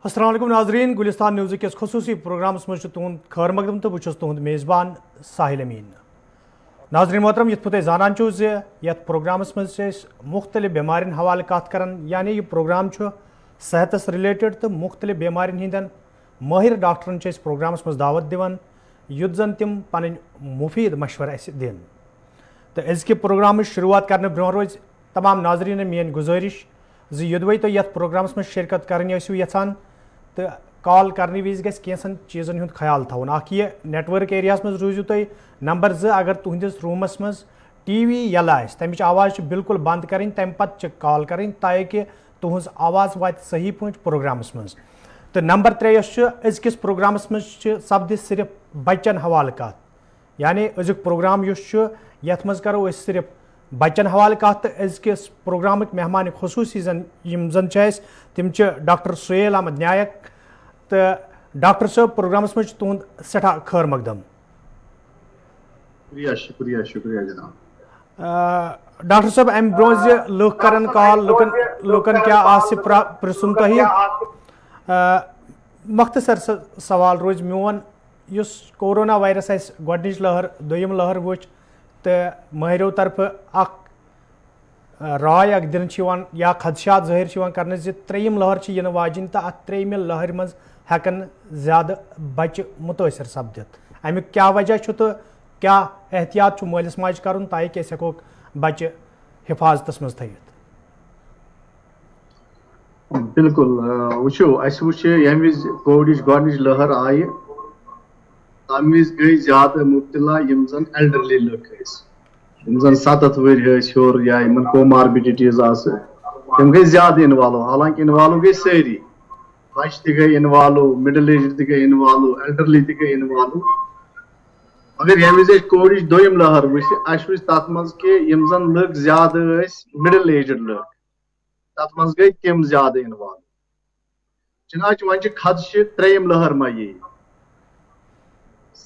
السلام علیکم ناظرین، گلستان نیوز کس خصوصی پروگرامس مجھ تہد خیر مقدم تو بہت تہد میزبان ساحل امین. ناظرین محترم، یت پہ زانان چھو زِ یت پروگرامس مز مختلف بیمارین حوالہ کت کران، یعنی یہ پروگرام صحتس رلیٹڈ تو مختلف بیمارین ہندین ماہر ڈاکٹرن پروگرامس مز دعوت دیوان یت زن تم پن مفید مشورہ اس دین. تو ازکہ پروگرام شروعات کرنے برو روز تمام ناظرین میری گزارش زِ یودوے تو یت پروگرامس مز شرکت کرنی ٲسِو یژھان تو کال کرنے وز گژھِ کینٛژن چیزن ہُنٛد خیال تھاوُن. اکھ یہ نیٹ ورک ایریاہس مز روزِو تُہۍ. نمبر 2، اگر تُہنٛدِس روٗمس مز ٹی وی یلہٕ آسہِ تمِچ آواز بالکل بند کرٕنۍ، تمہِ پتہٕ چھِ کال کرٕنۍ تاکہ تُہنٛز آواز واتہِ صحیح پٲٹھۍ پروگرامس مز. تو نمبر 3 یۄس چھِ أزکِس پروگرامس مز چھِ سپدِ صرف بچن حوالہ کتھ، یعنی أزیُک پروگرام یُس چھُ یتھ مز کرو أسۍ صرف بچن حوالہ کتھ. تو أزکِس پروگرامٕکۍ مہمان خصوٗصی یِم زن چھِ اَسہِ تِم چھِ ڈاکٹر سہیل احمد نایک. تو ڈاکٹر صٲب، پروگرامس مز تہد سٹھاہ خیر مقدم. شکریہ شکریہ شکریہ جناب. ڈاکٹر صٲب، امہ برو زِ لُکھ کرن کال، لُکن کیا آسہِ پرژھُن تۄہہِ. مختصر سوال روز میون، یُس کورونا وائرس اسہِ گۄڈنِچ لہر دوٚیِم لہر وٕچھ تہٕ مٲہرو طرفہٕ اکھ راے اکھ دِنہٕ چھِ یِوان یا خدشات ظٲہر چھِ یِوان کرنہٕ زِ ترٛیٚیِم لہر چھِ یِنہٕ واجِنۍ تہٕ اتھ ترٛیٚیِمہِ لہرِ منٛز ہٮ۪کن زیادٕ بچہِ مُتٲثر سپدِتھ. امیُک کیٛاہ وجہ چھُ تہٕ کیٛاہ احتیاط چھُ مٲلِس ماجہِ کرُن تاکہِ أسۍ ہٮ۪کوکھ بچہِ حفاظتس منٛز تھٲوِتھ؟ بالکل وٕچھو، اسہِ وٕچھ ییٚمہِ وِزِ کووِڈٕچ گۄڈنِچ لہر آیہِ تمہِ وِزِ گٔے زیادٕ مُبتلا یِم زن ایلڈرلی لُکھ ٲسۍ، یِم زن 70 ؤری ٲسۍ ہیوٚر یا یِمن کوماربِڈِٹیٖز آسہٕ، تِم گٔے زیادٕ اِنوالو. حالانکہِ اِنوالو گٔے سٲری، بچہِ تہِ گٔے اِنوالو، مِڈل ایجڈ تہِ گٔے اِنوالو، ایلڈرلی تہِ گٔے اِنوالو. مگر ییٚمہِ وِزِ أسۍ کووِڈٕچ دوٚیِم لہر وٕچھ اسہِ وٕچھ تتھ منٛز کہِ یِم زن لُکھ زیادٕ ٲسۍ مِڈل ایجڈ لُکھ، تتھ منٛز گٔے تِم زیادٕ اِنوالو. چنانچہ وۄنۍ چھِ خدشہِ ترٛیٚیِم لہر ما یی.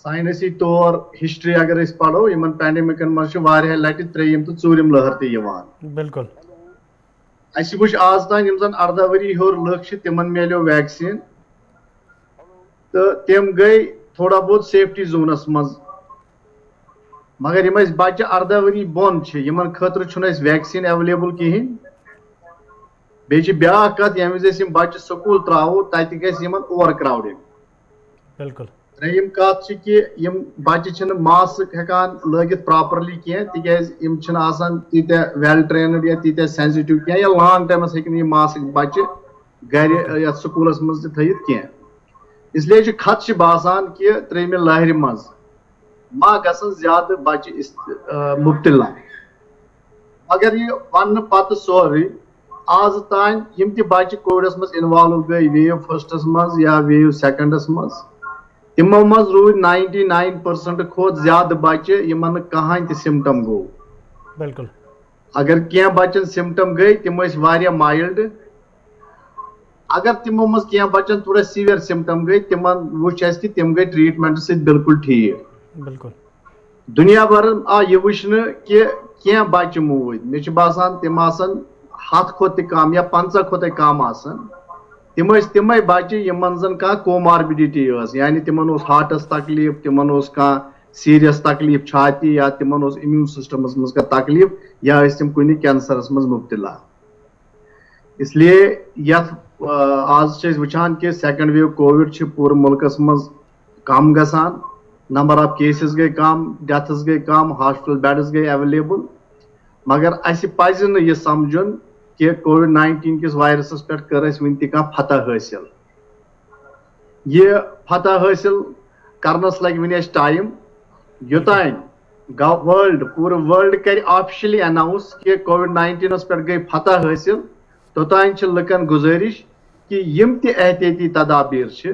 ساینسی طور ہسٹری اگر أسۍ پرو، یِمن پینڈمکن منٛز چھِ واریاہ لٹہِ ترٛیٚیِم تہٕ ژوٗرِم لہر تہِ یِوان. بالکل. اسہِ وٕچھ آز تام یِم زن 18 ؤری ہیوٚر لُکھ چھِ تِمن میلیو ویکسیٖن تہٕ تِم گٔے تھوڑا بہت سیفٹی زونس منٛز. مگر یِم أسۍ بچہِ 18 ؤری بۄن چھِ یِمن خٲطرٕ چھُنہٕ اسہِ ویکسیٖن ایویلیبل کِہینۍ. بیٚیہِ چھِ بیاکھ کتھ، ییٚمہِ وِزِ أسۍ یِم بچہِ سکوٗل تراوو تتہِ گژھِ یِمن اوور کراوڈنگ. بالکل. ترٛیٚیِم کتھ چھِ کہِ یِم بچہِ چھِنہٕ ماسک ہٮ۪کان لٲگِتھ پراپرلی کینٛہہ تِکیازِ یِم چھِنہٕ آسان تیٖتیاہ ویل ٹرینڈ یا تیٖتیاہ سینسٹو کینٛہہ، یا لانگ ٹایمس ہیٚکہِ نہٕ یہِ ماسک بچہِ گرِ یتھ سکوٗلس منٛز تہِ تھٲیِتھ کینٛہہ. اس لیے چھِ خدشہِ باسان کہِ ترٛیٚیمہِ لہرِ منٛز ما گژھن زیادٕ بچہِ مُبتلا. مگر یہِ وننہٕ پتہٕ سورُے آز تام یِم تہِ بچہِ کووِڈس منٛز اِنوالو گٔے ویو فٔسٹس منٛز یا ویو سیکنڈس منٛز، تِمو منٛز روٗدۍ 99% کھۄتہٕ زیادٕ بچہِ یِمن نہٕ کٕہٕنۍ تہِ سِمٹم گوٚو. بالکل. اگر کینٛہہ بچن سِمٹم گٔے تِم ٲسۍ واریاہ مایلڈ. اگر تِمو منٛز کینٛہہ بچن تھوڑا سیویر سِمٹم گٔے تِمن وٕچھ اسہِ کہِ تِم گٔے ٹریٖٹمنٹ سۭتۍ بالکل ٹھیٖک. بالکل. دُنیا بھرن آو یہِ وٕچھنہٕ کہِ کینٛہہ بچہِ موٗدۍ، مےٚ چھُ باسان تِم آسن 100 کھۄتہٕ تہِ کم یا 50 کھۄتہٕ کم آسن. تِم ٲسۍ تِمے بچہِ یِمن زن کانٛہہ کوماربِڈِٹی ٲس، یعنی تِمن اوس ہارٹس تکلیٖف، تِمن اوس کانٛہہ سیٖریس تکلیٖف چھاتہِ، یا تِمن اوس امیوٗن سسٹمس منٛز کانٛہہ تکلیٖف، یا ٲسۍ تِم کُنہِ کینسرس منٛز مُبتلا. اس لیے یتھ آز چھِ أسۍ وٕچھان کہِ سیکنڈ ویو کووِڈ چھِ پوٗرٕ مُلکس منٛز کم گژھان. نمبر آف کیسز گٔے کم، ڈیتھز گٔے کم، ہاسپٹل بیڈز گٔے ایویلیبل. مگر اسہِ پزِ نہٕ یہِ سمجُن کہِ کووِڈ-19 کِس وایرسس پٮ۪ٹھ کٔر اسہِ وُنہِ تہِ کانٛہہ فتح حٲصِل. یہِ فتح حٲصِل کرنس لگہِ وُنہِ اسہِ ٹایم. یوٚتانۍ پوٗرٕ وٲلڈ کرِ آفشلی اناوُنس کہِ کووِڈ-19 پٮ۪ٹھ گٔے فتح حٲصِل، توٚتانۍ چھِ لُکن گُزٲرِش کہِ یِم تہِ احتیاطی تدابیٖر چھِ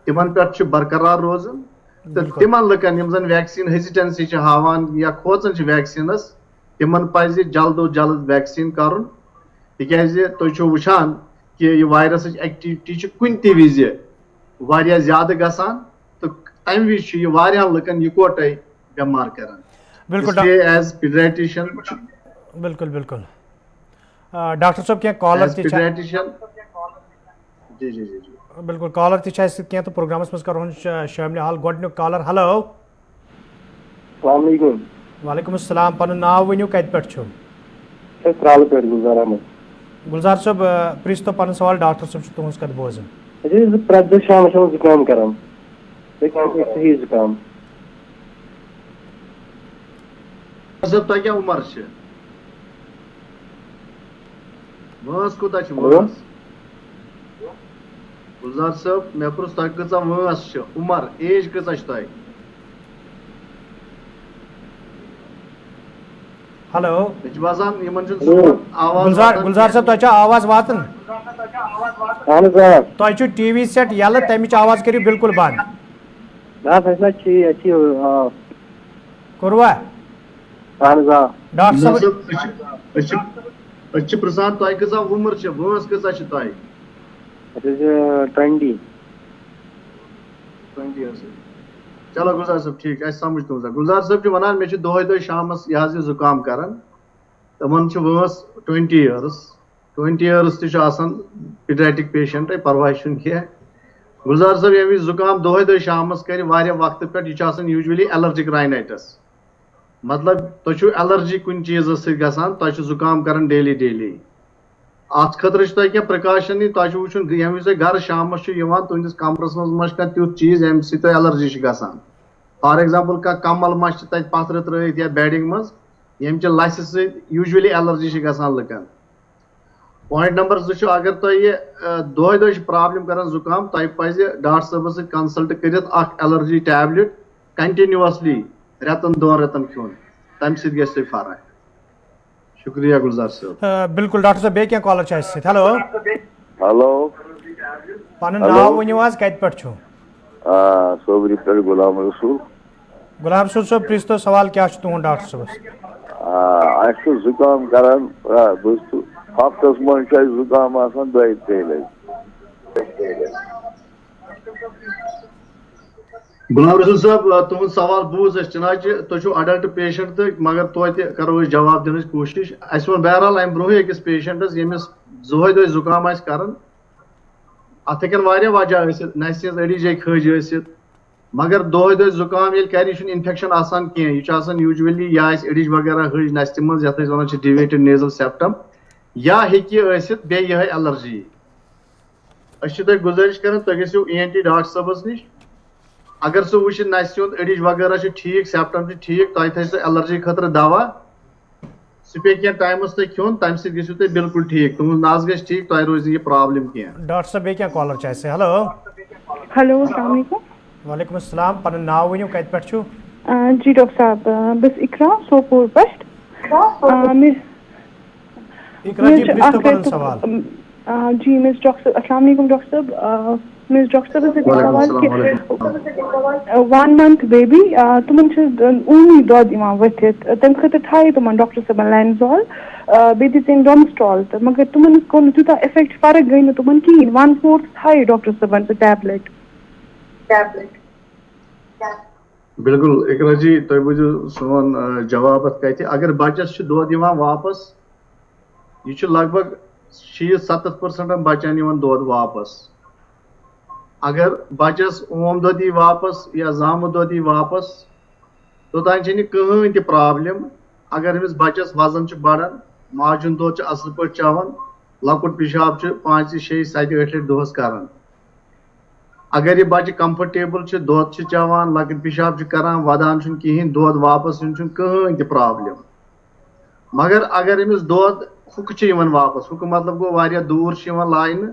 تِمن پٮ۪ٹھ چھُ برقرار روزُن. تہٕ تِمن لُکن یِم زن ویکسیٖن ہیزِٹنسی چھِ ہاوان یا کھوژان چھِ ویکسیٖنس، تِمن پزِ جلد و جلد ویکسیٖن کرُن. تِکیازِ تُہۍ چھِو وٕچھان کہِ یہِ وایرسٕچ ایکٹیوٹی چھِ کُنہِ تہِ وِزِ واریاہ زیادٕ گژھان تہٕ تمہِ وِزِ چھُ یہِ واریاہن لُکن یِکوٹے بٮ۪مار کران. As paediatrician. بالکل بالکل. ڈاکٹر صٲب کینٛہہ کالر تہِ چھِ. جی جی جی جی بالکل کالر تہ کی تو پروگرامس مز کرو شامل حال گۄڈنیُک کالر ہیلو السلام علیکم. وعلیکم السلام پنُن ناو ؤنِو کتہِ پٮ۪ٹھ چھُ ترالہٕ پٮ۪ٹھ گُلزار احمد. گُلزار صٲب پرٛژھۍ تو پنُن سوال ڈاکٹر صٲب چھُ تُہنٛز کتھ بوزان. پرٛٮ۪تھ دۄہ شامس چھُ زُکام کران صحیح زُکام. صٲب تۄہہِ کیٛاہ عُمر چھِ وٲنٛس کوٗتاہ چھِ وٲنٛس گُلزار صٲب مےٚ پرُژھ تۄہہِ کۭژاہ وٲنٛس چھِ عُمر ایج کۭژاہ چھِ تۄہہِ ہیلو مےٚ چھُ باسان یِمن چھُنہٕ صُبحن آواز گُلزار صٲب تۄہہِ چھا آواز واتان اہن حظ تۄہہِ چھُ ٹی وی سیٹ یلہٕ تمِچ آواز کٔرِو بالکل بنٛد نہ حظ اَسہِ چھِ کوٚروا اہن حظ ڈاکٹر صٲب أسۍ چھِ پرژھان تۄہہِ کۭژاہ عُمر چھِ وٲنٛس کۭژاہ چھِ تۄہہِ اَسہِ حظ چھِ 20. چلو گُلزار صٲب ٹھیٖک اَسہِ سمجھ تُہنٛز گُلزار صٲب چھِ وَنان مےٚ چھِ دۄہے دۄہے شامس یہِ حظ یہِ زُکام کران تِمن چھِ وٲنٛس 20 years 20 years تہِ چھُ آسان پیٖڈیاٹِک پیشنٹے پرواے چھُنہٕ کینٛہہ گُلزار صٲب ییٚمہِ وِزِ زُکام دۄہے دۄہے شامس کرِ واریاہ وقتہٕ پٮ۪ٹھ یہِ چھُ آسان یوٗجؤلی ایلرجِک رایِنایٹس مطلب تۄہہِ چھُو ایلرجی کُنہِ چیٖزس سۭتۍ گژھان تۄہہِ چھُ زُکام کران ڈیلی ڈیلی اتھ خٲطرٕ چھُ تۄہہِ کینٛہہ پرٛکاشن نِنۍ تۄہہِ چھُ وٕچھُن ییٚمہِ وِزِ تۄہہِ گرٕ شامس چھُ یِوان تُہنٛدِس کمرس منٛز ما چھُ کانٛہہ تیُتھ چیٖز ییٚمہِ سۭتۍ تۄہہِ ایلرجی چھِ گژھان فار ایگزامپل کانٛہہ کمل ما چھِ تتہِ پتھرٕ ترٲیِتھ یا بیڈنگ منٛز ییٚمہِ چہِ لسہِ سۭتۍ یوٗجؤلی ایلرجی چھِ گژھان لُکن پویِنٹ نمبر 2 چھُ اگر تۄہہِ یہِ دۄہے دۄہے چھِ پرابلم کران زُکام تۄہہِ پزِ ڈاکٹر صٲبس سۭتۍ کنسلٹ کٔرِتھ اکھ ایلرجی ٹیبلِٹ کنٹِنیوسلی 2 رٮ۪تن کھیوٚن تمہِ سۭتۍ گژھِ تۄہہِ فرق شُکریہ گُلزار صٲب بالکل ڈاکٹر صٲب بیٚیہِ کینٛہہ کالر چھِ اَسہِ سۭتۍ ہیلو ہیلو پنُن ناو ؤنِو حظ کتہِ پٮ۪ٹھ چھُ صوبرِ پٮ۪ٹھ غلام رسوٗل غلام رسوٗل صٲب پرٛژھۍ تو سوال کیٛاہ چھُ تُہُنٛد ڈاکٹر صٲبس اَسہِ چھُ زُکام کران بہٕ چھُس ہفتس منٛز چھُ اَسہِ زُکام آسان 2-3 لٹہِ غلام رسول صٲب تُہُنٛد سوال بوٗز اَسہِ چنانچہِ تُہۍ چھِو اڈلٹ پیشنٹ تہٕ مگر توتہِ کرو أسۍ جواب دِنٕچ کوٗشِش اَسہِ ووٚن بہرحال اَمہِ برونٛہٕے أکِس پیشنٹس ییٚمِس دۄہے دۄہے زُکام آسہِ کران اتھ ہیٚکن واریاہ وجہ ٲسِتھ نسہِ ہٕنٛز أڈِج ہیٚکہِ کھٔج ٲسِتھ مگر دۄہے دۄہے زُکام ییٚلہِ کرِ یہِ چھُنہٕ انفیکشن آسان کینٛہہ یہِ چھُ آسان یوٗجؤلی یا آسہِ أڈِج وغیرہ ہٕج نستہِ منٛز یتھ أسۍ ونان چھِ ڈِویٹِڈ نیزل سیپٹم یا ہیٚکہِ یہِ ٲسِتھ بیٚیہِ یِہے ایلرجی أسۍ چھِ تۄہہِ گُزٲرِش کران تُہۍ گٔژھِو ENT ڈاکٹر صٲبس نِش اگر سُہ وٕچھِ نسہِ ہُنٛد أڈِج وغیرہ چھُ ٹھیٖک سیپٹم چھُ ٹھیٖک تۄہہِ تھایہِ سُہ ایلرجی خٲطرٕ دوا سُہ پیٚیہِ کینٛہہ ٹایمس تۄہہِ کھیوٚن تمہِ سۭتۍ گٔژھِو تُہۍ بالکل ٹھیٖک تُہنٛز نس گژھِ ٹھیٖک تۄہہِ روزِ نہٕ یہِ پرابلم کینٛہہ ڈاکٹر صٲب بیٚیہِ کینٛہہ کالر چھِ اَسہِ ہیلو ہیلو السلام علیکم وعلیکم السلام پنُن ناو ؤنِو کتہِ پٮ۪ٹھ چھُو جی ڈاکٹر صاحب بہٕ چھَس اقرا سوپور پٮ۪ٹھ اقرا جی پرٛژھۍ تو پنُن سوال جی مس ڈاکٹر السلام علیکم ڈاکٹر صاحب مس ڈاکٹر صاحبس سوال کہِ 1 month بیبی تِمن چھُ اوٗنی دۄد یِوان ؤتھِتھ تَمہِ خٲطرٕ تھایے تِمن ڈاکٹر صٲبن لینزال بیٚیہِ دِژٕنۍ ڈومسٹال تہٕ مگر تِمن گوٚو نہٕ تیوٗتاہ اِفیکٹ فرق گٔے نہٕ تِمن کِہیٖنۍ 1/4 تھایے ڈاکٹر صٲبن سُہ ٹیبلِٹ بالکل اقرا جی تُہۍ بوٗزِو سون جواب اتھ کتھِ اگر بچس چھُ دۄد یِوان واپس یہِ چھُ لگ بگ 60-70% بچن یِوان دۄد واپس اگر بچس اوم دۄد یی واپس یا زامہٕ دۄد یی واپس توٚتانۍ چھنہٕ یہِ کٕہٕنۍ تہِ پرابلم اگر أمِس بچس وزن چھُ بڑان ماجہِ ہُنٛد دۄد چھُ اصل پٲٹھۍ چٮ۪وان لۄکُٹ پِشاب چھُ 5 6 7 8 لٹہِ دۄہس کران اگر یہِ بچہِ کمفٲٹیبٕل چھُ دۄد چھُ چٮ۪وان لۄکٕٹۍ پِشاب چھُ کران ودان چھُنہٕ کِہینۍ دۄد واپس یُن چھُنہٕ کٕہٕنۍ تہِ پرابلم مگر اگر أمِس دۄد ہُکہٕ چھُ یِوان واپس ہُکہٕ مطلب گوٚو واریاہ دوٗر چھُ یِوان لاینہٕ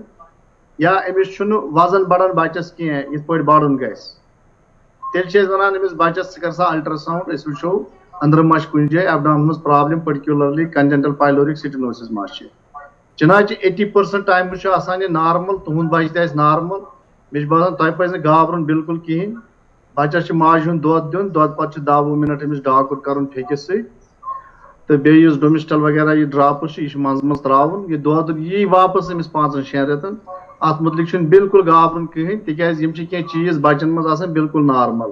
یا أمِس چھُنہٕ وزن بڑان بچس کینٛہہ یِتھ پٲٹھۍ بڑُن گژھِ تیٚلہِ چھِ أسۍ ونان أمِس بچس ژٕ کر سا الٹراساوُنڈ أسۍ وٕچھو أنٛدرٕ ما چھِ کُنہِ جایہِ ایبڈامنس منٛز پرابلم پٔرٹِکیوٗلرلی کنجنٹل پایلورِک سٹینوسس ما چھِ چنانچہِ 80% ٹایمہٕ چھُ آسان یہِ نارمل تُہنٛد بچہِ تہِ آسہِ نارمل مےٚ چھُ باسان تۄہہِ پزِ نہٕ گابرُن بالکل کِہینۍ بچس چھُ ماجہِ ہُنٛد دۄد دیُن دۄدٕ پتہٕ چھُ 10-20 مِنٹ أمِس ڈاکُر کرُن پھیٚکِس سۭتۍ تہٕ بیٚیہِ یُس ڈومسٹل وغیرہ یہِ ڈراپٕس چھُ یہِ چھُ منٛزٕ منٛزٕ تراوُن یہِ دۄد یی واپس أمِس 5-6 رٮ۪تن اتھ مُتعلِق چھُنہٕ بالکل گابرُن کٕہینۍ تِکیازِ یِم چھِ کینٛہہ چیٖز بچن منٛز آسان بالکل نارمل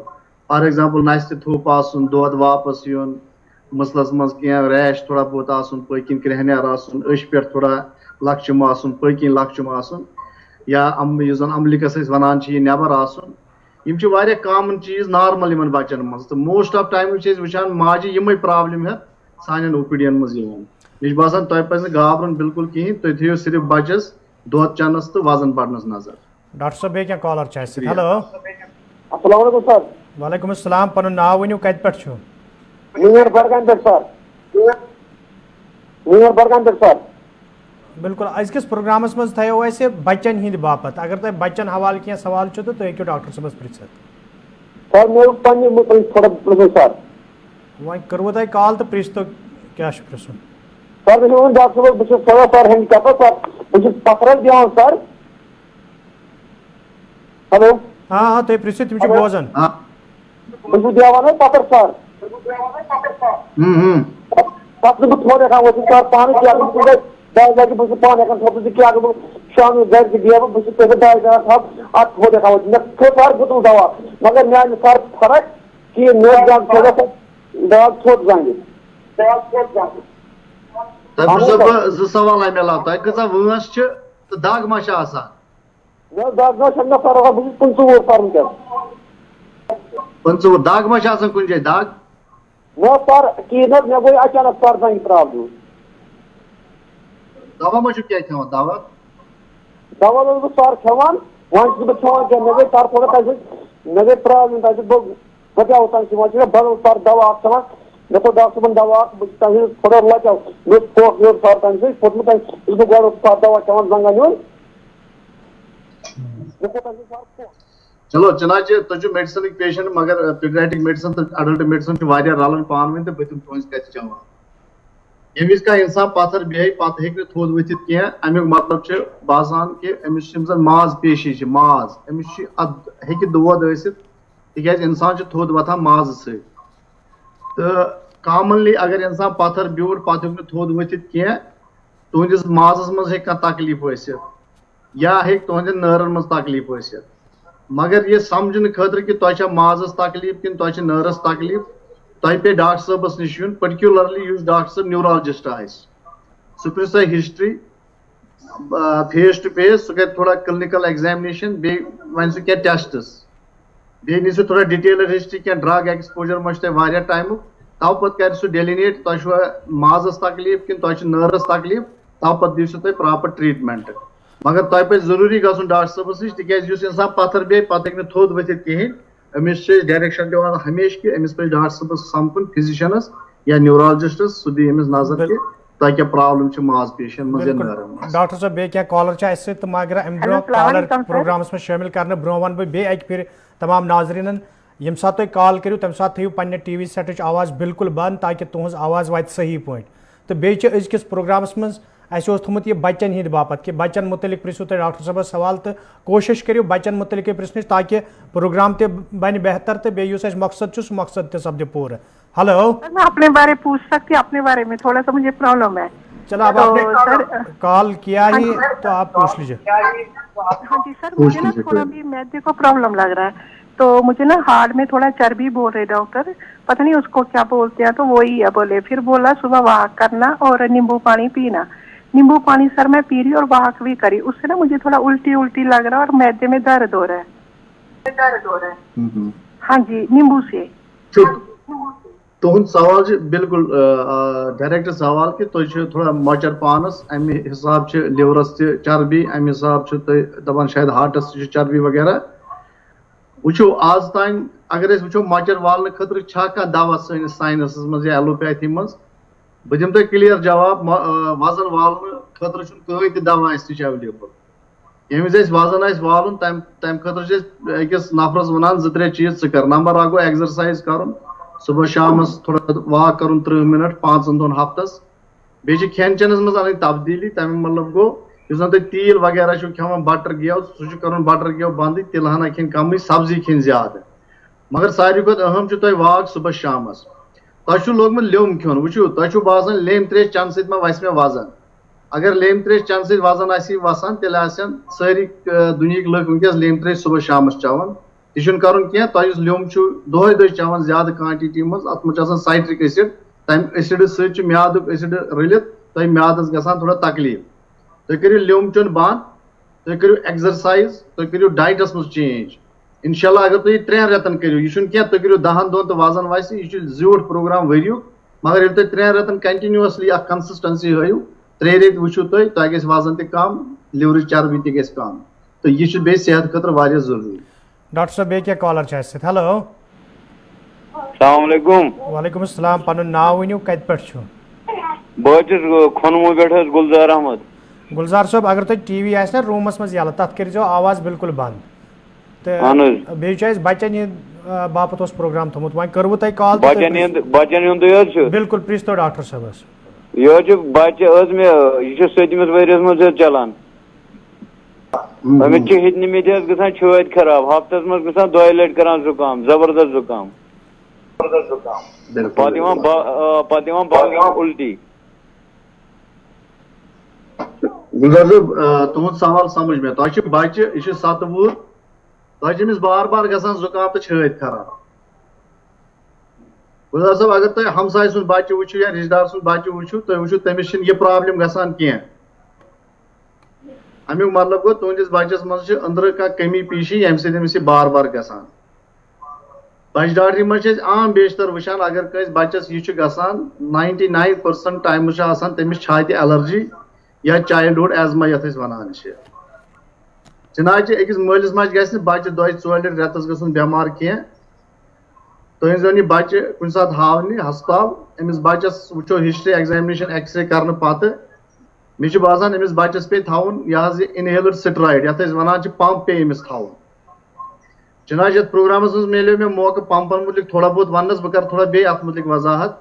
فار ایگزامپل نسہِ تہِ تھوٚپ آسُن دۄد واپس یُن مٕسلس منٛز کینٛہہ ریش تھوڑا بہت آسُن پٔتۍ کِنۍ کرٛیٚہنیٛار آسُن أچھ پٮ۪ٹھ تھوڑا لۄکچُم آسُن پٔتۍ کِنۍ لۄکچُم آسُن یا یُس زَن امبلِکس أسۍ وَنان چھِ یہِ نٮ۪بر آسُن یِم چھِ واریاہ کامن چیٖز نارمل یِمن بچن منٛز تہٕ موسٹ آف ٹایمز چھِ أسۍ وٕچھان ماجہِ یِمے پرابلم ہٮ۪تھ سانٮ۪ن او پی ڈی ین منٛز یِوان مےٚ چھُ باسان تۄہہِ پزِ نہٕ گابرُن بالکل کِہینۍ تُہۍ تھٲیِو صرف بچس دۄد چٮ۪نس تہٕ وزن بڑنس نظر. ڈاکٹر صٲب بیٚیہِ کینٛہہ کالر چھِ اَسہِ ہیلو السلام علیکم سر. وعلیکم السلام پنُن ناو ؤنِو کتہِ پٮ۪ٹھ چھُو؟ نیوٗر بڈگامہِ پٮ۪ٹھ سر. نیوٗر بڈگامہِ پٮ۪ٹھ سر. بالکل أزکِس پروگرامس منٛز تھایو اَسہِ بچن ہِنٛدِ باپتھ اگر تۄہہِ بچن حوالہٕ کینٛہہ سوال چھُ تہٕ تُہۍ ہیٚکِو ڈاکٹر صٲبس پرٛژھِتھ. سر مےٚ اوس پننہِ مُتعلِق تھوڑا پرٛژھُن سر. وۄنۍ کٔروٕ تۄہہِ کال تہٕ پرٛژھتو کیٛاہ چھُ پرٛژھُن. سر مےٚ چھُ وَنُن ڈاکٹر صٲبس بہٕ چھُس تھوڑا سر ہینڈکیپس سر بہٕ چھُس پتھرس بیٚہوان سر. ہیلو ہاں تُہۍ پرٛژھِو تِم چھِ بوزان. بہٕ چھُس بیٚہوان حظ پتھر سر. پتہٕ چھُس بہٕ تھوٚد ہٮ۪کان ؤتھِتھ سر پانہٕ کیٛاہ دۄیہِ لٹہِ بہٕ چھُس پانہٕ ہٮ۪کان تھوٚد کیٛاہ اگر بہٕ شامنس گرِ تہِ بیٚہمہٕ بہٕ چھُس تٔمِس دۄیہِ کران تھپھ اتھ تھوٚد ہٮ۪کان ؤتھِتھ مےٚ کھیوٚو سر گُتُل دوا مگر مےٚ آیہِ نہٕ سر فرق کِہیٖنۍ مےٚ اوس زیادٕ تھوڑا داغ تھوٚد زنٛگہِ. تۄہہِ پرٛژھو بہٕ زٕ سوال امہِ علاوٕ تۄہہِ کۭژاہ وٲنس چھِ تہٕ دگ ما چھِ آسان؟ مےٚ اوس دگ نہ چھَنہٕ مےٚ فرق بہٕ چھُس 25 وُہُر سر وٕنکٮ۪س. 25 دگ ما چھِ آسان کُنہِ جایہِ دگ؟ نہ سر کِہیٖنۍ حظ مےٚ گوٚو اچانک سر زنٛگہِ پرابلم. دوا ما چھُو کیٛاہ کھٮ۪وان دوا؟ دوا اوسُس بہٕ سر کھٮ۪وان وۄنۍ چھُس بہٕ کھٮ۪وان کینٛہہ مےٚ گٔے سر تھوڑا تَمہِ سۭتۍ مےٚ گٔے پرابلم تَمہِ سۭتۍ بہٕ کیٛاہ اوس وۄنۍ چھُ مےٚ بدل سر دوا اکھ کھٮ۪وان مےٚ کوٚر ڈاکٹر صٲبن دوا اکھ بہٕ چھُس تَمہِ سۭتۍ تھوڑا لچو مےٚ اوس پھوٚکھ یورٕ سر تَمہِ سۭتۍ پھوٚٹمُت تَمہِ یُس بہٕ گۄڈٕ اوسُس سر دوا کھٮ۪وان زنٛگن ہُنٛد مےٚ کوٚر تَمہِ سۭتۍ سر پھوٚکھ. چلو چنانچہ تُہۍ چھِو میڈِسنٕکۍ پیشنٹ مگر پیڈیاٹرک میڈِسن تہٕ اڈلٹ میڈِسن چھِ واریاہ رلان پانہٕ ؤنۍ تہٕ بہٕ دِمہٕ تُہنٛز کتھِ جواب. ییٚمہِ وِزِ کانٛہہ اِنسان پتھر بیٚہہِ پتہٕ ہیٚکہِ نہٕ تھوٚد ؤتھِتھ کینٛہہ امیُک مطلب چھُ باسان کہِ أمِس چھِ یِم زن ماز پیشی چھِ ماز أمِس چھِ اتھ ہیٚکہِ دود ٲسِتھ تِکیازِ انسان چھُ تھوٚد وۄتھان مازٕ سۭتۍ تہٕ کامنلی اگر انسان پتھر بیوٗٹھ پتہٕ ہیوٚک نہٕ تھوٚد ؤتھِتھ کینٛہہ تُہنٛدِس مازس منٛز ہیٚکہِ کانٛہہ تکلیٖف ٲسِتھ یا ہیٚکہِ تُہنٛدٮ۪ن نٲرن منٛز تکلیٖف ٲسِتھ مگر یہِ سمجھنہٕ خٲطرٕ کہِ تۄہہِ چھا مازس تکلیٖف کِنہٕ تۄہہِ چھِ نٲرس تکلیٖف تۄہہِ پیٚیہِ ڈاکٹر صٲبس نِش یُن پٔٹِکیوٗلرلی یُس ڈاکٹر صٲب نیوٗرالجسٹ آسہِ سُہ پرٕٛژھِ تۄہہِ ہسٹری فیس ٹُو فیس سُہ کرِ تھوڑا کلنِکل ایگزامنیشن بیٚیہِ وَنہِ سُہ کینٛہہ ٹیسٹٕس بیٚیہِ نی سُہ تھوڑا ڈِٹیلٕڈ ہسٹری کینٛہہ ڈرگ ایکسپوجر ما چھُ تۄہہِ واریاہ ٹایمُک تَو پتہٕ کرِ سُہ ڈیلِنیٹ تۄہہِ چھُوا مازس تکلیٖف کِنہٕ تۄہہِ چھُ نٲرس تکلیٖف تَو پتہٕ دِیہِ سُہ تۄہہِ پراپر ٹریٖٹمنٹ مگر تۄہہِ پزِ ضروٗری گژھُن ڈاکٹر صٲبس نِش تِکیازِ یُس انسان پتھر بیٚہہِ پتہٕ ہیٚکہِ نہٕ تھوٚد ؤتھِتھ کِہینۍ أمِس چھِ أسۍ ڈایریکشن دِوان ہمیشہِ کہِ أمِس پزِ ڈاکٹر صٲبس سمکھُن فِزِشنس یا نیوٗرالجسٹس سُہ دِیہِ أمِس نظر کہِ تۄہہِ کیٛاہ پرابلم چھِ ماز پیشین منٛز یا نٲرن منٛز. ڈاکٹر صٲب بیٚیہِ کینٛہہ کالر چھِ اَسہِ سۭتۍ تہٕ مگر امہِ برونٛہہ کالر پروگرامس منٛز شٲمِل کرنہٕ برونٛہہ ونہٕ بہٕ بیٚیہِ اکہِ پھِرِ تمام ناظریٖنن ییٚمہِ ساتہٕ تُہۍ کال کٔرِو تمہِ ساتہٕ تھٲیِو پننہِ ٹی وی سیٹٕچ آواز بالکل بنٛد تاکہِ تُہنٛز آواز واتہِ صحیح پٲٹھۍ تہٕ بیٚیہِ چھِ أزکِس پروگرامس منٛز اَسہِ اوس تھوٚمُت یہِ بچن ہِنٛدِ باپتھ کہِ بچن مُتعلق پرٛژھِو تُہۍ ڈاکٹر صٲبس سوال تہٕ کوٗشِش کٔرِو بچن مُتعلقٕے پرٛژھنٕچ تاکہِ پروگرام تہِ بنہِ بہتر تہٕ بیٚیہِ یُس اَسہِ مقصد چھُ سُہ مقصد تہِ سپدِ پوٗرٕ. ہیلو میں اپنے بارے پوچھ سکتی ہوں اپنے بارے میں تھوڑا سا مجھے پرابلم ہے. چلو اب آپ نے کال کیا ہی تو آپ پوچھ لیجیے. ہاں جی سر مجھے نا تھوڑا بھی میدے کو پرابلم لگ رہا ہے تو مجھے نا ہارٹ میں تھوڑا چربی بول رہے ڈاکٹر پتہ نہیں اس کو کیا بولتے ہیں تو وہی ہے بولے پھر بولا صبح واک کرنا اور نیمبو پانی پینا. نیمبو پانی سر میں پی رہی اور واک بھی کری اس سے نا مجھے تھوڑا الٹی لگ رہا ہے اور میدے میں درد ہو رہا ہے. ہاں جی نیمبو سے. تُہُنٛد سوال چھُ بالکل ڈایریکٹ سوال کہِ تُہۍ چھِو تھوڑا مۄچر پانس امہِ حساب چھِ لِورس تہِ چربی امہِ حساب چھِ تُہۍ دپان شاید ہارٹس تہِ چھِ چربی وغیرہ. وٕچھِو آز تام اگر أسۍ وٕچھو مۄچر والنہٕ خٲطرٕ چھا کانٛہہ دوا سٲنِس ساینسس منٛز یا ایلوپیتھی منٛز بہٕ دِمہٕ تۄہہِ کلیر جواب وزن والنہٕ خٲطرٕ چھُنہٕ کٕہٕنۍ تہِ دوا اَسہِ نِش ایویلیبل. ییٚمہِ وِزِ اَسہِ وزن آسہِ والُن تمہِ خٲطرٕ چھِ أسۍ أکِس نفرس ونان 2-3 چیٖز ژٕ کر. نمبر اکھ گوٚو ایگزرسایز کرُن صبح شامس تھوڑا واک کرُن 30 منٹ 5 دۄہن ہفتس. بیٚیہِ چھِ کھٮ۪ن چٮ۪نس منٛز انٕنۍ تبدیٖلی تمیُک مطلب گوٚو یُس زن تُہۍ تیٖل وغیرہ چھِو کھٮ۪وان بٹر گیو سُہ چھُ کرُن بٹر گیو بنٛدٕے تِلہٕ ہنا کھٮ۪نۍ کمٕے سبزی کھٮ۪نۍ زیادٕ مگر ساروی کھۄتہٕ اہم چھُ تۄہہِ واک صبحس شامس. تۄہہِ چھُو لوگمُت لیوٚمب کھیوٚن وٕچھِو تۄہہِ چھُو باسان لیٚمبۍ ترٛیش چٮ۪نہٕ سۭتۍ ما وسہِ مےٚ وزن. اگر لیٚمبۍ ترٛیش چٮ۪نہٕ سۭتۍ وزن آسہِ وسان تیٚلہِ آسن سٲری دُنہِکۍ لُکھ وٕنکیٚس لیٚمبۍ ترٛیش صبحس شامس چٮ۪وان. تہِ چھُنہٕ کرُن کینٛہہ تۄہہِ یُس لیوٚمب چھُو دۄہے چٮ۪وان زیادٕ کانٹِٹی منٛز اتھ منٛز چھُ آسان سایٹرک ایسِڈ تمہِ ایسِڈٕ سۭتۍ چھُ میادُک ایسِڈ رٔلِتھ تۄہہِ میادس گژھان تھوڑا تکلیٖف. تُہۍ کٔرِو لیوٚمب چیوٚن بنٛد تُہۍ کٔرِو ایگزرسایز, تُہۍ کٔرِو ڈایٹس منٛز چینج. انشاءاللہ اگر تُہۍ 3 رٮ۪تن کٔرِو, یہِ چھُنہٕ کینٛہہ تُہۍ کٔرِو 10 دۄہن تہٕ وزن وَسہِ, یہِ چھُ زیوٗٹھ پروگرام ؤریُک, مگر ییٚلہِ تُہۍ 3 رٮ۪تن کنٹِنیوسلی اکھ کنسسٹنسی ہٲیِو, 3 رٮ۪تۍ وٕچھِو تۄہہِ گژھِ وزن تہِ کم, لِورٕچ چربی تہِ گژھِ کم, تہٕ یہِ چھُ بیٚیہِ صحت خٲطرٕ واریاہ ضروٗری. ڈاکٹر صٲب بیٚیہِ کیٛاہ کالر چھِ اَسہِ سۭتۍ؟ ہیلو. السلام علیکم. وعلیکم السلام. پنُن ناو ؤنِو, کتہِ پٮ۪ٹھ چھُو؟ بہٕ حظ چھُس کھۄنموٗ پٮ۪ٹھ حظ گُلزار احمد. گُلزار صٲب, اگر تۄہہِ ٹی وی آسہِ نا روٗمَس منٛز یَلہٕ, تَتھ کٔرۍزیو آواز بِلکُل بنٛد. تہٕ بیٚیہِ چھُ اَسہِ بَچَن ہِنٛدۍ باپتھ اوس پروگرام تھوٚمُت, وۄنۍ کٔروٕ تۄہہِ کال؟ بَچَن ہُنٛدُے حظ چھُ. بِلکُل, پرٛژھۍ تو ڈاکٹر صٲبَس. یہِ حظ چھُ بَچہٕ حظ مےٚ, یہِ چھُ 7مِس ؤریَس منٛز حظ چلان. أمِس چھِ ہیٚتنہِ حظ گژھان چھٲتۍ خراب, ہفتس منٛز گژھان 2 لَٹہِ کران زُکام, زبردست زُکام, پتہٕ یِوان باغ اُلٹی. گُلزار صٲب, تُہُنٛد سوال سمجھ مےٚ. تۄہہِ چھُ بچہِ, یہِ چھُ 7 وُہُر, تۄہہِ چھِ أمِس بار بار گژھان زُکام تہٕ چھٲتۍ خراب. گُلزار صٲب, اگر تُہۍ ہمساے سُنٛد بچہِ وٕچھِو یا رِشتہٕ دار سُنٛد بچہِ وٕچھِو, تُہۍ وٕچھِو تٔمِس چھِنہٕ یہِ پرابلِم گژھان کینٛہہ. امیُک مطلب گوٚو تُہنٛدِس بچس منٛز چھِ أنٛدرٕ کانٛہہ کٔمی پیٖشی ییٚمہِ سۭتۍ أمِس یہِ بار بار گژھان. بچہِ ڈاکٹری منٛز چھِ أسۍ عام بیشتر وٕچھان, اگر کٲنٛسہِ بچس یہِ چھُ گژھان 99% ٹایمہٕ چھِ آسان تٔمِس چھاتہِ ایلرجی یا چایلڈہُڈ ایزما یتھ أسۍ ونان چھِ. چنانچہِ أکِس مٲلِس ماجہِ گژھِ نہٕ بچہِ 2-4 لٹہِ رٮ۪تس گژھُن بٮ۪مار کینٛہہ. تُہۍ أنۍزیون یہِ بچہِ کُنہِ ساتہٕ ہاونہِ ہسپتال, أمِس بچس وٕچھو ہسٹری ایگزامنیشن ایکٕس رے کرنہٕ پتہٕ. مےٚ چھُ باسان أمِس بچس پیٚیہِ تھاوُن یہِ حظ یہِ اِنہیلٕڈ سٹرایڈ, یتھ أسۍ ونان چھِ پمپ پیٚیہِ أمِس تھاوُن. چنانچہِ یتھ پروگرامس منٛز مِلیو مےٚ موقعہٕ پمپن مُتعلق تھوڑا بہت وننس, بہٕ کرٕ تھوڑا بیٚیہِ اتھ مُتعلق وضاحت.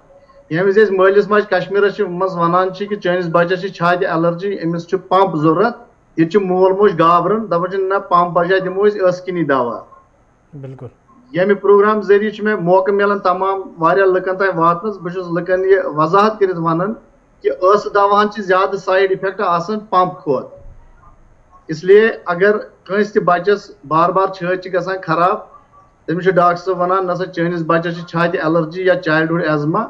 ییٚمہِ وِزِ أسۍ مٲلِس ماجہِ کشمیٖرس منٛز ونان چھِ کہِ چٲنِس بچس چھِ چھاتہِ ایلرجی, أمِس چھُ پمپ ضروٗرت, ییٚتہِ چھُ مول موج گابران, دپان چھِ نہ پمپ بجاے دِمو أسۍ ٲسہٕ کِنی دوا. بِلکُل. ییٚمہِ پروگرام ذٔریعہٕ چھُ مےٚ موقعہٕ مِلان تمام واریاہ لُکن تام واتنس. بہٕ چھُس لُکن یہِ وضاحت کٔرِتھ ونان کہِ ٲسہٕ دواہن چھِ زیادٕ سایڈ اِفیکٹ آسان پمپ کھۄتہٕ. اس لیے اگر کٲنٛسہِ تہِ بچس بار بار چھٲتۍ چھِ گژھان خراب, تٔمِس چھُ ڈاکٹر صٲب ونان نسا چٲنِس بچس چھِ چھاتہِ ایلرجی یا چایلڈہُڈ ایزما,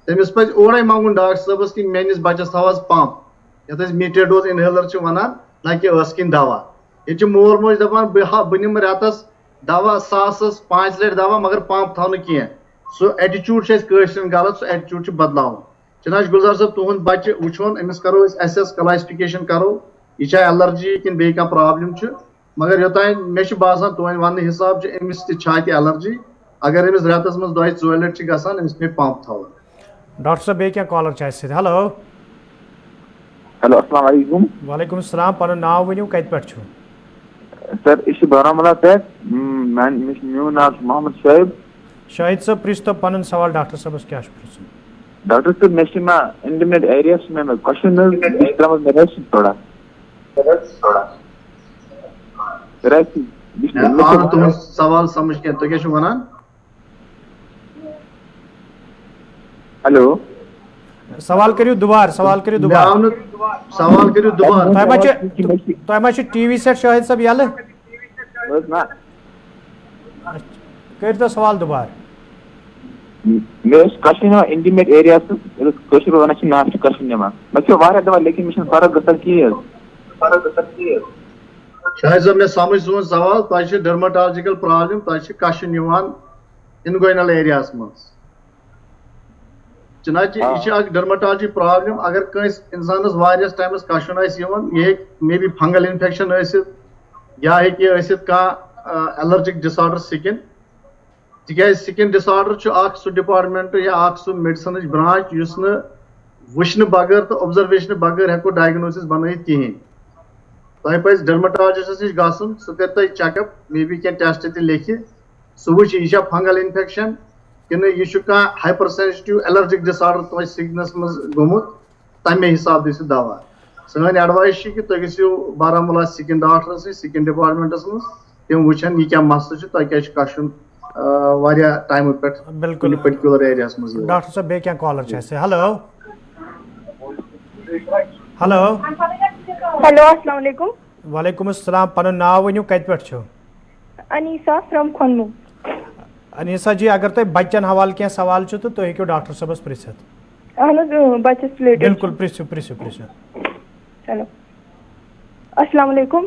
تٔمِس پزِ اورے منٛگُن ڈاکٹر صٲبس کہِ میٲنِس بچس تھاو حظ پمپ, یتھ أسۍ میٖٹرڈوز اِنہیلر چھِ ونان, نہ کہِ ٲسہٕ کِنۍ دوا. ییٚتہِ چھُ مول موج دپان بہٕ نِمہٕ رٮ۪تس دوا 1000-5 لٹہِ دوا, مگر پمپ تھاو نہٕ کینٛہہ. سُہ ایٹِچوٗڈ چھُ اَسہِ کٲشرٮ۪ن غلط, سُہ ایٹِچوٗڈ چھُ بدلاوُن. چنانچہِ گُلزار صٲب, تُہُنٛد بچہِ وٕچھون, أمِس کرو أسۍ ایس کلاسفِکیشن کرو, یہِ چھا ایلرجی کِنہٕ بیٚیہِ کانٛہہ پرابلِم چھِ. مگر یوٚتانۍ مےٚ چھُ باسان تُہنٛدِ وننہٕ حساب چھِ أمِس تہِ چھاتہِ ایلرجی. اگر أمِس رٮ۪تس منٛز 2-4 لٹہِ چھِ گژھان, أمِس پیٚیہِ پمپ تھاوُن. ڈاکٹر صٲب بیٚیہِ کیٛاہ کالر چھِ اَسہِ سۭتۍ؟ ہیلو. ہیلو, السلام علیکم. وعلیکم السلام. پنُن ناو ؤنِو, کتہِ پٮ۪ٹھ چھُو؟ سر, یہِ چھُ بارہمولہ پٮ۪ٹھ, میون ناو چھُ محمد شاہد. شاہد صٲب, پرٛژھۍ تو پنُن سوال ڈاکٹر صٲبس کیٛاہ چھُ پرٛژھُن؟ ڈاکٹر صٲب, مےٚ چھِ یِوان اِنٹِمیٹ ایریاہس چھِ مےٚ کوسچن حظ, مےٚ چھِ ترٛٲمٕژ مےٚ رَسہِ تھوڑا. تُہُنٛد سوال سمجھ کینٛہہ, تُہۍ کیٛاہ چھِو ونان؟ ہیلو. سوال کٔرِو دُبارٕ, سوال کٔرِو دُبارٕ. سوال کٔرِو دُبارٕ. تۄہہِ ما چھُ ٹی وی سیٹ شاہد صٲب یلہٕ؟ کٔرۍ تو سوال دُبارٕ. مےٚ ٲس کوسچن یِوان اِنٹِمیٹ ایریاہس منٛز, کٲشِر پٲٹھۍ ونان چھِ ناو چھُ کوسچن یِوان. مےٚ کھیٚو واریاہ دوا لیکن مےٚ چھنہٕ فرق گژھان کِہیٖنۍ حظ. شاہد صٲب, مےٚ سمجھ تُہُنٛد سوال. تۄہہِ چھِ ڈٔرماٹالجِکل پرابلِم, تۄہہِ چھِ کشُن یِوان اِنگوینل ایریاہس منٛز. چنانچہِ یہِ چھِ اکھ ڈٔرماٹالجی پرابلِم. اگر کٲنٛسہِ اِنسانس واریاہس ٹایمس کشُن آسہِ یِوان, یہِ ہیٚکہِ مے بی فنگل انفیکشن ٲسِتھ, یا ہیٚکہِ یہِ ٲسِتھ کانٛہہ ایلرجِک ڈِس آرڈر سِکِن. تِکیازِ سِکِن ڈِس آرڈر چھُ اکھ سُہ ڈپارٹمنٹ یا اکھ سُہ میڈِسنٕچ برانچ یُس نہٕ وٕچھنہٕ بغٲر تہٕ اوبزرویشنہٕ بغٲر ہٮ۪کو ڈایگنوسِس بنٲیِتھ کِہینۍ. تۄہہِ پزِ ڈٔرماٹالجِسٹس نِش گژھُن, سُہ کرِ تۄہہِ چیک اپ, مے بی کینٛہہ ٹیسٹ تہِ لیکھِ, سُہ وٕچھِ یہِ چھا فنگل انفیکشن کِنہٕ یہِ چھُ کانٛہہ ہایپر سینسٹِو ایلرجِک ڈِس آرڈر تۄہہِ سِکنس منٛز گوٚمُت, تمے حساب دِیِو سُہ دوا. سٲنۍ ایڈوایس چھِ کہِ تُہۍ گٔژھِو بارہمولہ سِکِن ڈاکٹرس نِش, سِکِن ڈپارٹمنٹس منٛز. تِم وٕچھن یہِ کیٛاہ مسلہٕ چھُ, تۄہہِ کیٛازِ چھُ کشُن واریاہ ٹایمہٕ پٮ۪ٹھ بِلکُل پٔرٹِکیوٗلر ایریاہس منٛز. ڈاکٹر صٲب, بیٚیہِ کیٛاہ کالر چھِ اَسہِ؟ ہیلو. ہیلو. ہیلو, السلام علیکم. وعلیکم السلام. پنُن ناو ؤنِو, کتہِ پٮ۪ٹھ چھُو؟ انیسا فرام کھۄنموٗ. انیسا جی, اگر تۄہہِ بچن حوالہٕ کینٛہہ سوال چھُ تہٕ تُہۍ ہیٚکِو ڈاکٹر صٲبس پرٛژھِتھ. اہن حظ, بچس رِلیٹڈ. بِلکُل, پرٛژھِو پرٛژھِو پرٛژھِو. چلو, السلام علیکم.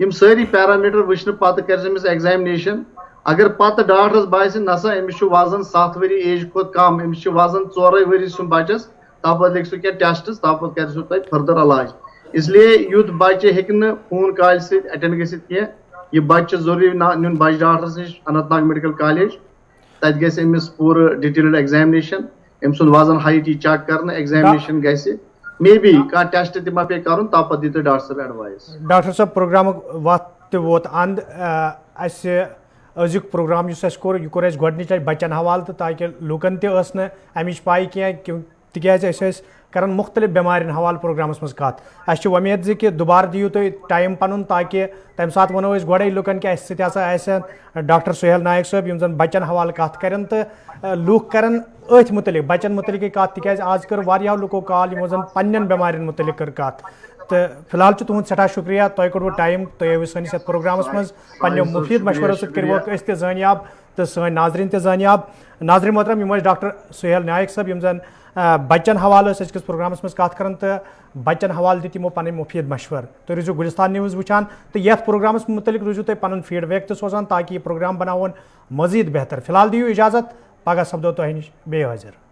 یم ساری پیرامیٹر وچھنے پتہ کر أمس ایگزامنیشن اگر پتہ ڈاکٹرس باسہِ نسا أمس چھُ وزن 7 ؤری ایج کھۄتہٕ کم أمس چھُ وزن 4 ؤری سُنٛد بچس تپت لیکھِ سُہ کینٛہہ ٹیسٹس تپت کر سُہ تۄہہِ فٔردر علاج اس لیے یُتھ بچہِ ہیٚکہِ نہٕ فون کالہِ سۭتۍ اٹینڈ گٔژھِتھ کینٛہہ یہ بچہ چھُ ضروٗری نیُن بچہ ڈاکٹرس نِش اننت ناگ میڈیکل کالیج تتہِ گژھِ أمس پوٗرٕ ڈِٹیلڈ ایگزامنیشن أمۍ سُنٛد وزن ہایٹ یی چیک کرنہٕ ایگزامنیشن گژھِ مے بی کانٛہہ ٹیسٹ تہِ ما پیٚیہِ کرُن تپت دی تۄہہِ ڈاکٹر صٲب ایڈوایس. ڈاکٹر صٲب پروگرامُک وقت تہِ ووت اند اَسہِ أزیُک پروگرام یُس اَسہِ کوٚر یہِ کوٚر اَسہِ گۄڈنِچ لَٹہِ بَچَن حوالہٕ تہٕ تاکہِ لوٗکَن تہِ ٲس نہٕ اَمِچ پاے کینٛہہ تِکیازِ أسۍ ٲسۍ کران مختلف بٮ۪مارٮ۪ن حوالہٕ پروگرامَس منٛز کَتھ. اَسہِ چھِ وۄمید زِ کہِ دُبارٕ دِیِو تُہۍ ٹایم پَنُن تاکہِ تَمہِ ساتہٕ وَنو أسۍ گۄڈَے لُکَن کہِ اَسہِ سۭتۍ ہسا آسن ڈاکٹر سہیل نایک صٲب یِم زَن بَچَن حوالہٕ کَتھ کَرن تہٕ لُکھ کَرن أتھۍ مُتعلِق بَچَن مُتعلِقٕے کَتھ تِکیازِ آز کٔر واریاہو لُکو کال یِمو زَن پنٛنٮ۪ن بٮ۪مارٮ۪ن مُتعلِق کٔر کَتھ تہٕ فِلحال چھُ تُہُنٛد سٮ۪ٹھاہ شُکریہ تۄہہِ کوٚروٕ ٹایم تُہۍ آیوٕ سٲنِس یَتھ پروگرامَس منٛز پنٛنیو مُفیٖد مشورو سۭتۍ کٔرِوُکھ أسۍ تہِ زٲنیاب تہٕ سٲنۍ ناظریٖن تہِ زٲنیاب. ناظریٖن محترم یِم ٲسۍ ڈاکٹر سہیل نایک صٲب یِم زَن بَچَن حوالہٕ ٲسۍ أزکِس پروگرامَس منٛز کَتھ کَران تہٕ بَچَن حوالہٕ دِتۍ یِمو پَنٕنۍ مُفیٖد مشوَرٕ. تُہۍ روٗزِو گُلِستان نِوٕز وٕچھان تہٕ یَتھ پروگرامَس مُتعلِق روٗزِو تُہۍ پَنُن فیٖڈ بیک تہِ سوزان تاکہِ یہِ پروگرام بَناوون مٔزیٖد بہتر. فِلحال دِیِو اِجازت پگہہ سپدو تۄہہِ نِش بیٚیہِ حٲضِر.